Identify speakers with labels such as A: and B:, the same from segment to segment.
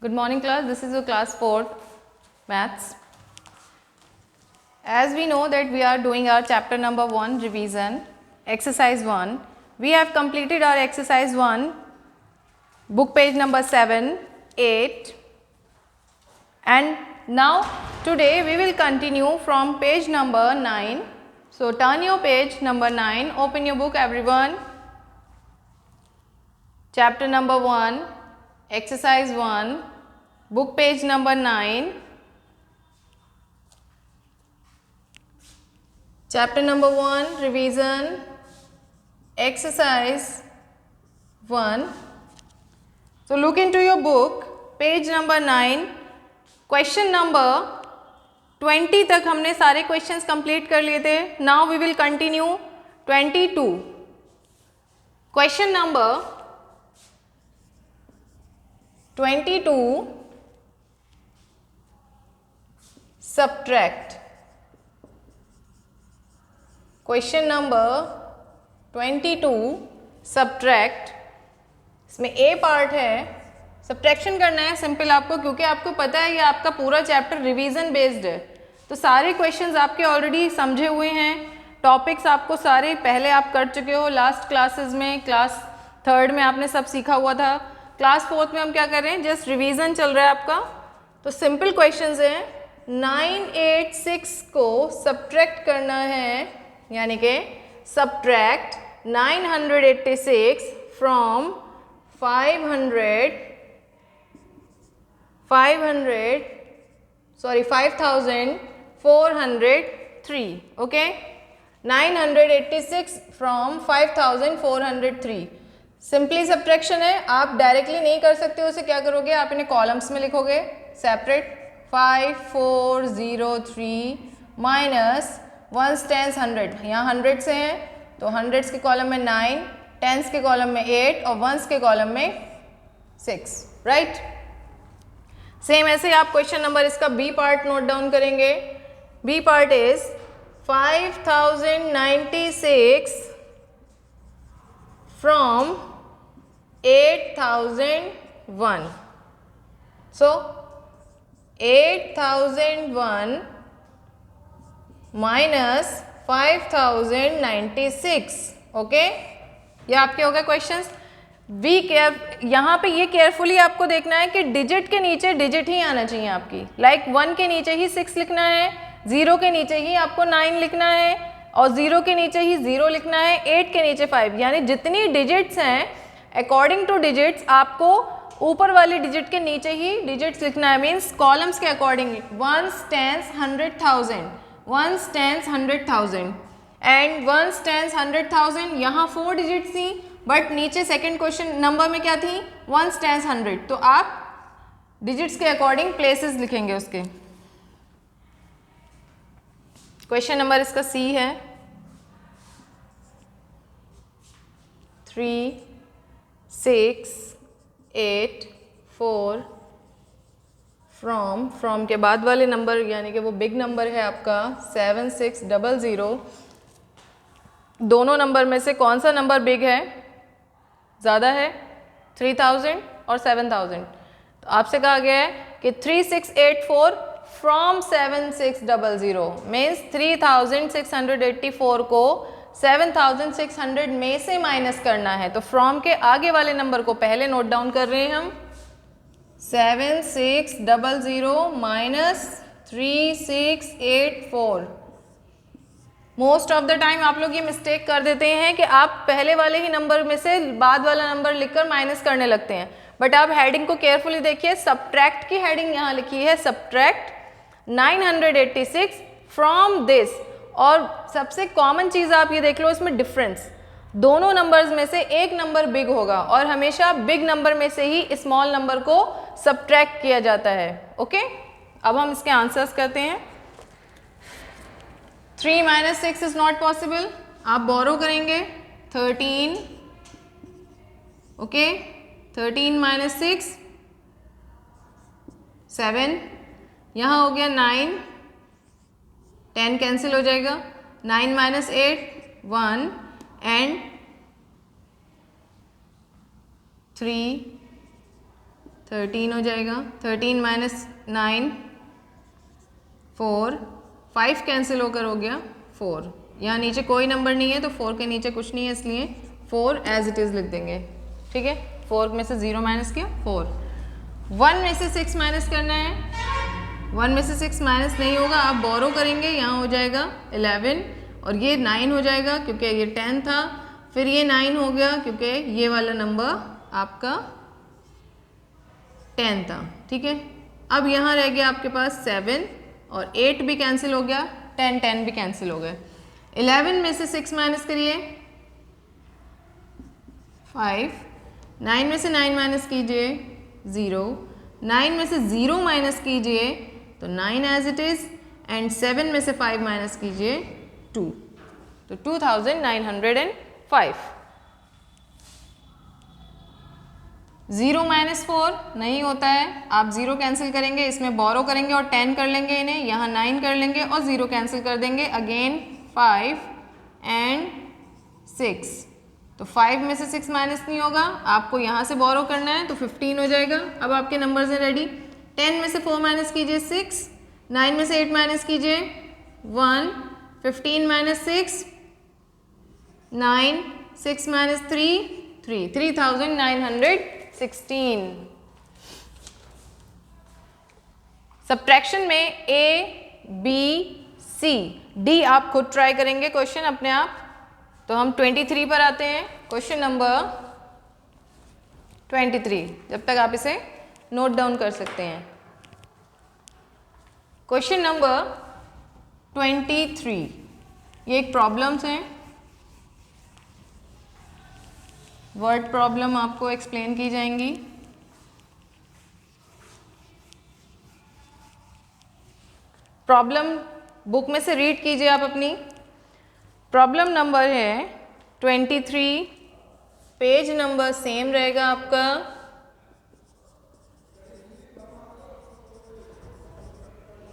A: Good morning class, this is your class 4 maths. As we know that we are doing our chapter number 1 revision, exercise 1. We have completed our exercise 1, book page number 7, 8 and now today we will continue from page number 9. So turn your page number 9, open your book everyone. Chapter number 1, exercise 1, book page number 9. Chapter number 1, revision, exercise 1. So look into your book, page number 9, question number 20 तक हमने सारे questions complete कर लिए थे. Now we will continue 22. Question number 22, subtract. Question number 22, subtract. इसमें ए part है, subtraction करना है सिंपल आपको, क्योंकि आपको पता है ये आपका पूरा चैप्टर रिवीजन बेस्ड है. तो सारे क्वेश्चंस आपके ऑलरेडी समझे हुए हैं, टॉपिक्स आपको सारे पहले आप कर चुके हो लास्ट क्लासेस में. क्लास 3rd में आपने सब सीखा हुआ था. क्लास 4th में हम क्या कर रहे हैं, जस्ट रिवीजन चल रहा है आपका. तो सिंपल क्वेश्चंस हैं. 986 को सब्ट्रैक्ट करना है, यानी कि subtract 986 from 5403. Okay, 986 from 5403 simply subtraction है. आप डायरेक्टली नहीं कर सकते हो. उसे क्या करोगे, आप इन्हें कॉलम्स में लिखोगे सेपरेट. 5403 minus 1s 10s 100. यहाँ 100 से हैं तो 100s के कॉलम में 9, 10s के कॉलम में 8 और 1s के कॉलम में 6. राइट. सेम ऐसे आप क्वेश्चन नंबर इसका बी पार्ट नोट डाउन करेंगे. B part is 5096 from 8001. So 8001 minus 5096. Okay, ये आपके हो गए क्वेश्चंस. वी केयर, यहाँ पे ये केयरफुली आपको देखना है कि डिजिट के नीचे डिजिट ही आना चाहिए आपकी. लाइक 1 के नीचे ही 6 लिखना है, 0 के नीचे ही आपको 9 लिखना है और 0 के नीचे ही 0 लिखना है, 8 के नीचे 5. यानी जितनी डिजिट्स हैं अकॉर्डिंग टू डिजिट्स आपको ऊपर वाली डिजिट के नीचे ही डिजिट्स लिखना है. मीन्स कॉलम्स के according 1s 10s 100,000, 1s 10s 100,000 and 1s 10s 100,000. यहाँ 4 डिजिट्स थी बट नीचे सेकंड क्वेश्चन नंबर में क्या थी, 1s 10s 100. तो आप डिजिट्स के अकॉर्डिंग प्लेसेस लिखेंगे उसके. क्वेश्चन नंबर इसका सी है. 3 6 8 4 फ्रॉम के बाद वाले नंबर यानी कि वो बिग नंबर है आपका 7600. दोनों नंबर में से कौन सा नंबर बिग है, ज़्यादा है, 3000 और 7000. तो आपसे कहा गया है कि 3684 फ्रॉम 7600 मीन्स 3684 को 7600 में से माइनस करना है. तो फ्रॉम के आगे वाले नंबर को पहले नोट डाउन कर रहे हैं हम. 7600 minus 3684. Most of the time आप लोग ये मिस्टेक कर देते हैं कि आप पहले वाले ही नंबर में से बाद वाला नंबर लिखकर माइनस करने लगते हैं. बट आप हेडिंग को केयरफुली देखिए. सब्ट्रैक्ट की हेडिंग यहाँ लिखी है, सब्ट्रैक्ट 986 फ्रॉम दिस. और सबसे कॉमन चीज़ आप ये देख लो, इसमें डिफरेंस. दोनों नंबर्स में से एक नंबर बिग होगा और हमेशा बिग नंबर में से ही स्मॉल नंबर को सब्ट्रैक्ट किया जाता है. ओके, अब हम इसके आंसर्स करते हैं. 3 minus 6 is not possible. आप बोरो करेंगे 13. Okay, 13 minus 6 7. यहाँ हो गया 9, 10 कैंसिल हो जाएगा. 9 minus 8 1 एंड 3 13 हो जाएगा, 13 माइनस 9 4, 5 कैंसिल होकर हो गया 4। यहाँ नीचे कोई नंबर नहीं है तो 4 के नीचे कुछ नहीं है, इसलिए 4 एज इट इज़ लिख देंगे। ठीक है, 4 में से 0 माइनस किया 4। 1 में से 6 माइनस करना है, 1 में से 6 माइनस नहीं होगा, आप बोरो करेंगे, यहाँ हो जाएगा 11 और ये 9 हो जाएगा क्योंकि ये 10 था, फिर ये 9 हो गया क्योंकि ये वाला नंबर आपका 10 था। ठीक है, अब यहाँ रह गया आपके पास 7 और 8 भी कैंसिल हो गया, 10 भी कैंसिल हो गए। 11 में से 6 माइनस करिए 5, 9 में से 9 माइनस कीजिए 0, 9 में से 0 माइनस कीजिए तो 9 एज इट इज़, एंड 7 में से 5 माइनस कीजिए 2, तो 2905। 0 माइनस 4 नहीं होता है, आप 0 कैंसिल करेंगे, इसमें बोरो करेंगे और 10 कर लेंगे इन्हें, यहाँ 9 कर लेंगे और 0 कैंसिल कर देंगे, अगेन 5 एंड 6, तो 5 में से 6 माइनस नहीं होगा, आपको यहाँ से बोरो करना है तो 15 हो जाएगा। अब आपके नंबर्स हैं रेडी। 10 में से 4 माइनस कीजिए 6, 9 में से 8 माइनस कीजिए 1, 15 माइनस 6 9, 6 माइनस 3 3, 3916। सब्ट्रैक्शन में A, B, C, D आप खुद ट्राई करेंगे क्वेश्चन अपने आप। तो हम 23 पर आते हैं, क्वेश्चन नंबर 23, जब तक आप इसे नोट डाउन कर सकते हैं। क्वेश्चन नंबर 23, ये एक प्रॉब्लम्स हैं, वर्ड प्रॉब्लम आपको एक्सप्लेन की जाएंगी। प्रॉब्लम बुक में से रीड कीजिए आप अपनी। प्रॉब्लम नंबर है 23, पेज नंबर सेम रहेगा आपका,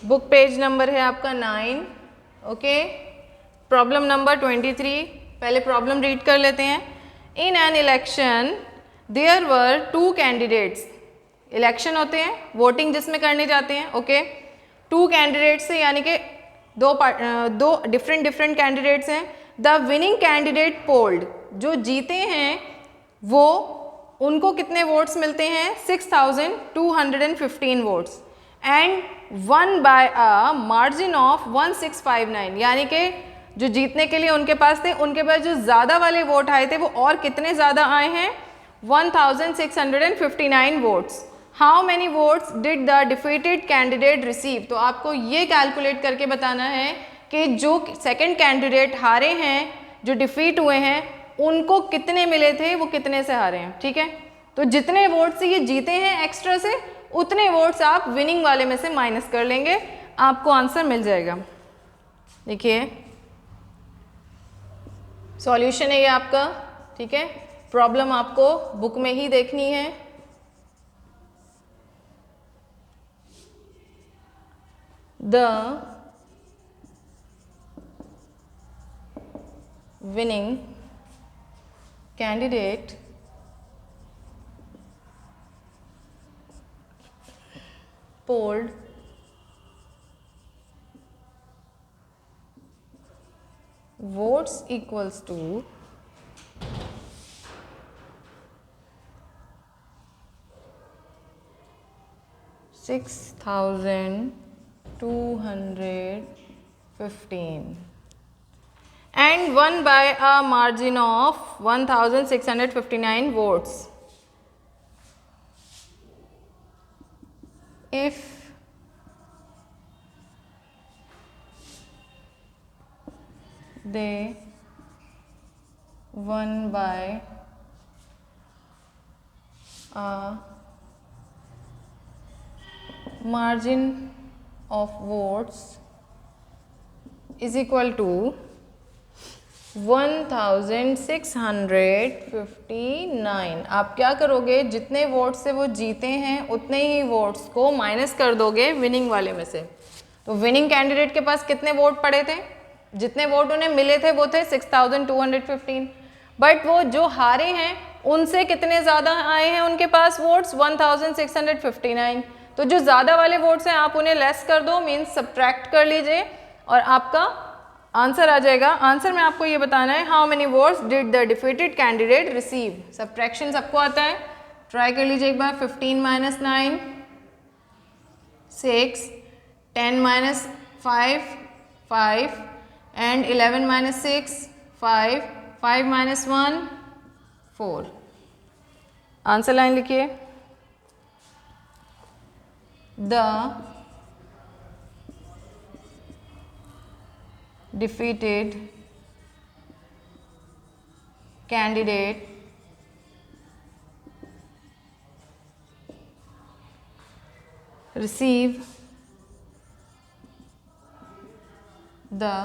A: बुक पेज नंबर है आपका 9। ओके, प्रॉब्लम नंबर 23, पहले प्रॉब्लम रीड कर लेते हैं। In an election there were 2 candidates, election होते हैं वोटिंग जिसमें करने जाते हैं। ओके, 2 कैंडिडेट्स से यानी कि दो डिफरेंट कैंडिडेट्स हैं। द विनिंग कैंडिडेट पोल्ड, जो जीते हैं वो उनको कितने वोट्स मिलते हैं 6215 votes, and one by a margin of 1659, यानी कि जो जीतने के लिए उनके पास थे, उनके पास जो ज़्यादा वाले वोट आए थे वो और कितने ज़्यादा आए हैं 1659 votes. How many votes did the defeated candidate receive, तो आपको ये कैलकुलेट करके बताना है कि जो सेकंड कैंडिडेट हारे हैं, जो डिफीट हुए हैं, उनको कितने मिले थे, वो कितने से हारे हैं। ठीक है, तो जितने वोट से ये जीते हैं एक्स्ट्रा से, उतने वोट्स आप विनिंग वाले में से माइनस कर लेंगे, आपको आंसर मिल जाएगा। देखिए सॉल्यूशन है ये आपका। ठीक है, प्रॉब्लम आपको बुक में ही देखनी है। The winning candidate polled votes equals to 6215 and won by a margin of 1659 votes. If they won by a margin of votes is equal to 1659, आप क्या करोगे, जितने वोट से वो जीते हैं उतने ही वोट्स को माइनस कर दोगे विनिंग वाले में से। तो विनिंग कैंडिडेट के पास कितने वोट पड़े थे, जितने वोट उन्हें मिले थे वो थे 6215, बट वो जो हारे हैं उनसे कितने ज़्यादा आए हैं उनके पास वोट्स 1659। तो जो ज़्यादा वाले वोट्स हैं आप उन्हें लेस कर दो, मीन्स सब्ट्रैक्ट कर लीजिए और आपका आंसर आ जाएगा। आंसर में आपको ये बताना है how many votes did the defeated candidate receive. Subtraction सबको आता है, ट्राई कर लीजिए एक बार। 15 - 9 6, 10 - 5 5 एंड 11 - 6 5, 5 - 1 4। आंसर लाइन लिखिए। The defeated candidate receive the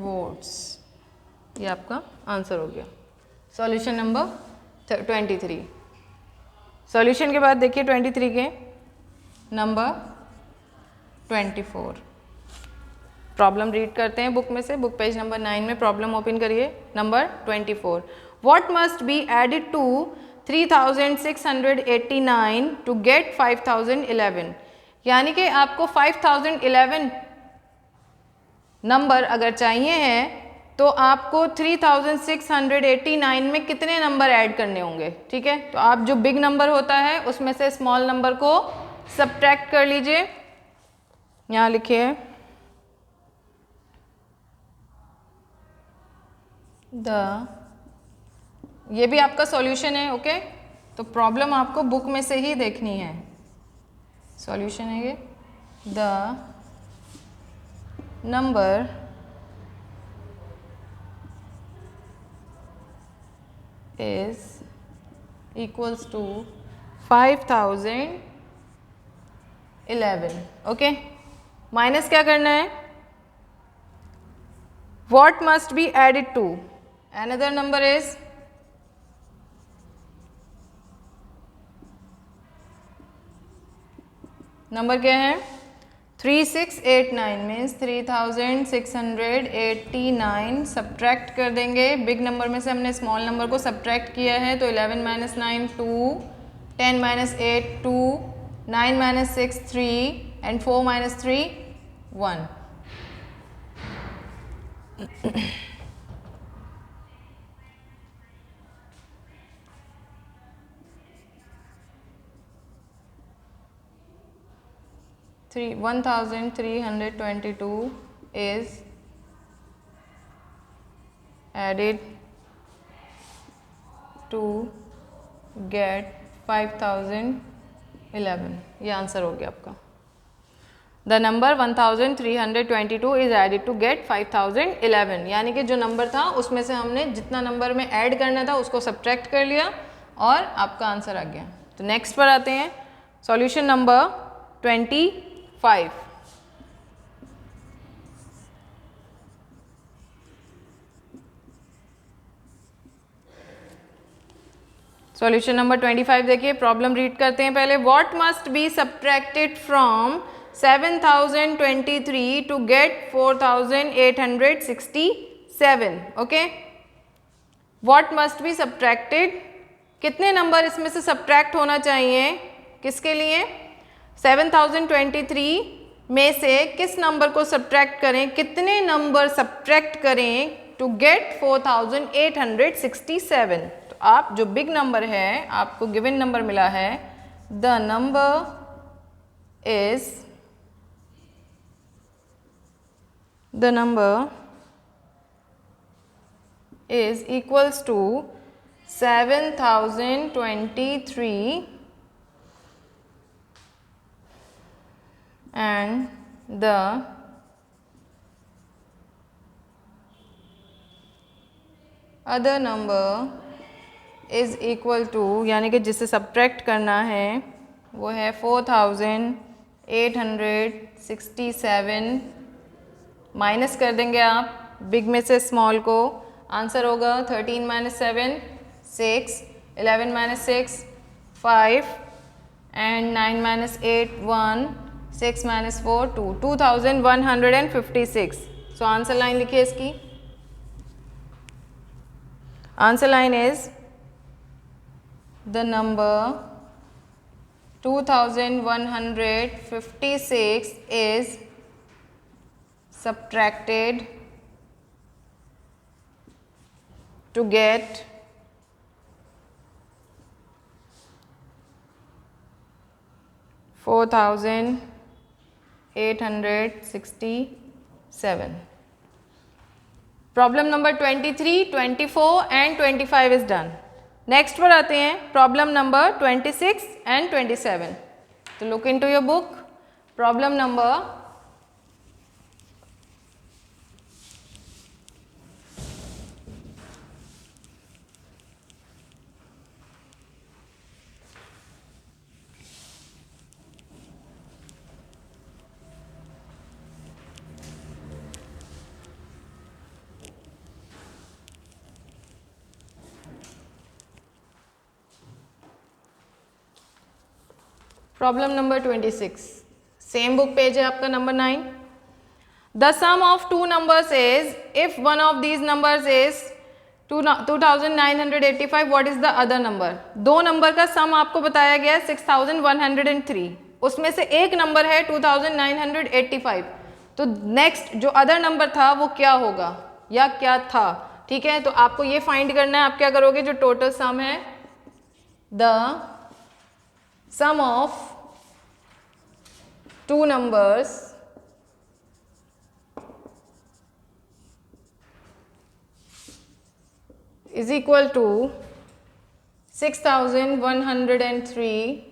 A: votes। ये आपका आंसर हो गया। Solution number 23। सॉल्यूशन के बाद देखिए 23 के नंबर 24। प्रॉब्लम रीड करते हैं बुक में से। बुक पेज नंबर 9 में प्रॉब्लम ओपन करिए। Number 24, what must be added to 3689 to get 5011। यानी कि आपको 5011 नंबर अगर चाहिए हैं तो आपको 3689 में कितने नंबर ऐड करने होंगे, ठीक है। तो आप जो बिग नंबर होता है उसमें से स्मॉल नंबर को सब्ट्रैक्ट कर लीजिए। यहाँ लिखिए ये भी आपका सॉल्यूशन है, ओके। तो प्रॉब्लम आपको बुक में से ही देखनी है। सॉल्यूशन है ये, the number is equals to 5011, okay. Minus क्या करना है, what must be added to another number is number क्या है 3689 मीन्स 3689 सब्ट्रैक्ट कर देंगे। बिग नंबर में से हमने स्मॉल नंबर को सब्ट्रैक्ट किया है तो 11 - 9 2, 10 - 8 2, 9 - 6 3 and 4 - 3 1। 1322 is added to get 5011। ये आंसर हो गया आपका। The number 1322 is added to get 5011, यानी कि जो नंबर था उसमें से हमने जितना नंबर में ऐड करना था उसको सब्ट्रैक्ट कर लिया और आपका आंसर आ गया। तो नेक्स्ट पर आते हैं, सॉल्यूशन नंबर 25। सॉल्यूशन नंबर 25 देखिए, प्रॉब्लम रीड करते हैं पहले। What must be subtracted from 7023 to get 4867, okay. What must be subtracted, कितने नंबर इसमें से सब्ट्रैक्ट होना चाहिए, किसके लिए 7023 में से किस नंबर को सब्ट्रैक्ट करें, कितने नंबर सब्ट्रैक्ट करें टू गेट 4867। तो आप जो बिग नंबर है आपको गिवन नंबर मिला है, the number is equals to 7023 and the other number is equal to, यानी कि जिसे सब्ट्रैक्ट करना है वो है 4867। माइनस कर देंगे आप बिग में से स्मॉल को, आंसर होगा 13 - 7 6, 11 - 6 5 एंड 9 - 8 1, 6 - 4 2, 2156। सो आंसर लाइन लिखिए इसकी। Answer line is the number 2156 is subtracted to get 4867. Problem number 23, 24 and 25 is done. Next पर आते हैं प्रॉब्लम नंबर 26 एंड 27. तो look into your book. Problem number 26. Same book page है आपका number 9. The sum of two numbers is if one of these numbers is 2985, what is the other number. दो number का sum आपको बताया गया है 6103. उसमें से एक नंबर है 2985. तो नेक्स्ट जो अदर नंबर था वो क्या होगा या क्या था. ठीक है, तो आपको ये फाइंड करना है. आप क्या करोगे, जो टोटल सम है the sum of two numbers is equal to 6103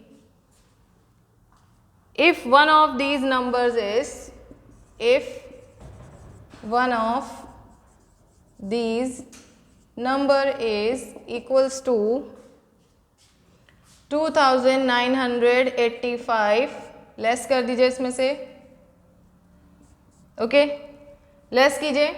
A: if one of these numbers is, if one of these number is equals to 2985. Less कर दीजिए इसमें से. ओके, लेस कीजिए.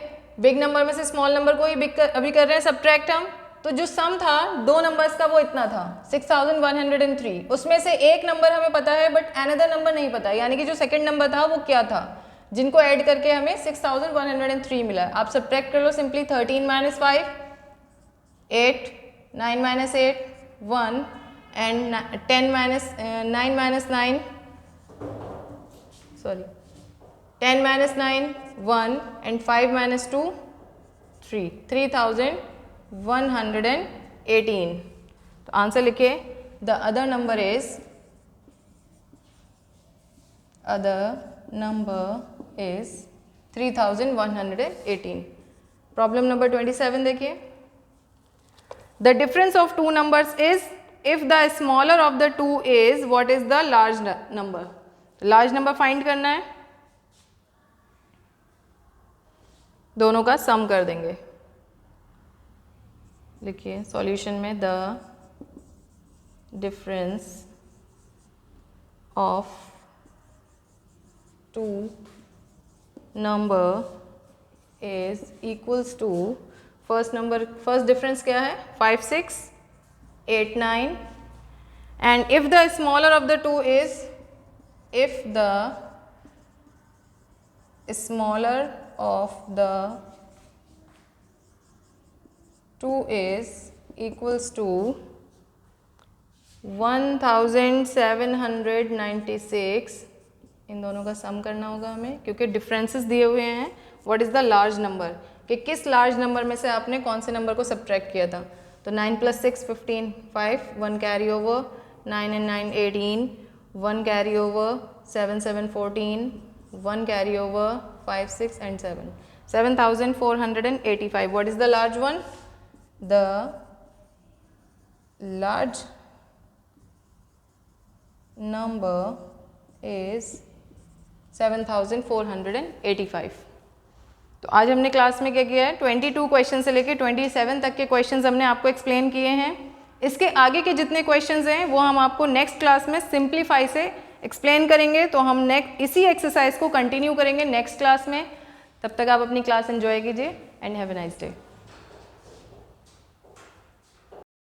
A: बिग नंबर में से स्मॉल नंबर को ही अभी कर रहे हैं सब्ट्रैक्ट हम. तो जो सम था दो नंबर्स का वो इतना था 6103. उसमें से एक नंबर हमें पता है बट अनदर नंबर नहीं पता, यानी कि जो सेकंड नंबर था वो क्या था, जिनको ऐड करके हमें 6103 मिला. आप सब्ट्रैक्ट कर लो simply. 13 - 5 8, 9 - 8 1 and 10 minus 9 minus 9, sorry, 10 minus 9 1 and 5 minus 2 3, 3118. तो आंसर लिखिए. The other number is 3118. Problem number 27 देखिए. The difference of two numbers is if the smaller of the two is, what is the large number. Large number find करना है. दोनों का सम कर देंगे. लिखिए सॉल्यूशन में the difference of two number is equals to, first difference क्या है 5 6 8 9, and if the smaller of the two is, if the smaller of the two is equals to 1796. इन दोनों का सम करना होगा हमें क्योंकि डिफरेंसेस दिए हुए हैं. What is the large number, कि किस लार्ज नंबर में से आपने कौन से नंबर को सब्ट्रैक्ट किया था. तो 9 + 6 15 5, 1 carry over, 9 and 9 18, 1 carry over, 7 7 14, 1 carry over, 5 6 and 7, 7485. What is the large one? The large number is 7485. तो आज हमने क्लास में क्या किया है, 22 क्वेश्चन से लेके 27 तक के क्वेश्चंस हमने आपको एक्सप्लेन किए हैं. इसके आगे के जितने क्वेश्चंस हैं वो हम आपको नेक्स्ट क्लास में सिंप्लीफाई से एक्सप्लेन करेंगे. तो हम इसी एक्सरसाइज को कंटिन्यू करेंगे नेक्स्ट क्लास में. तब तक आप अपनी क्लास एंजॉय कीजिए and have a nice day.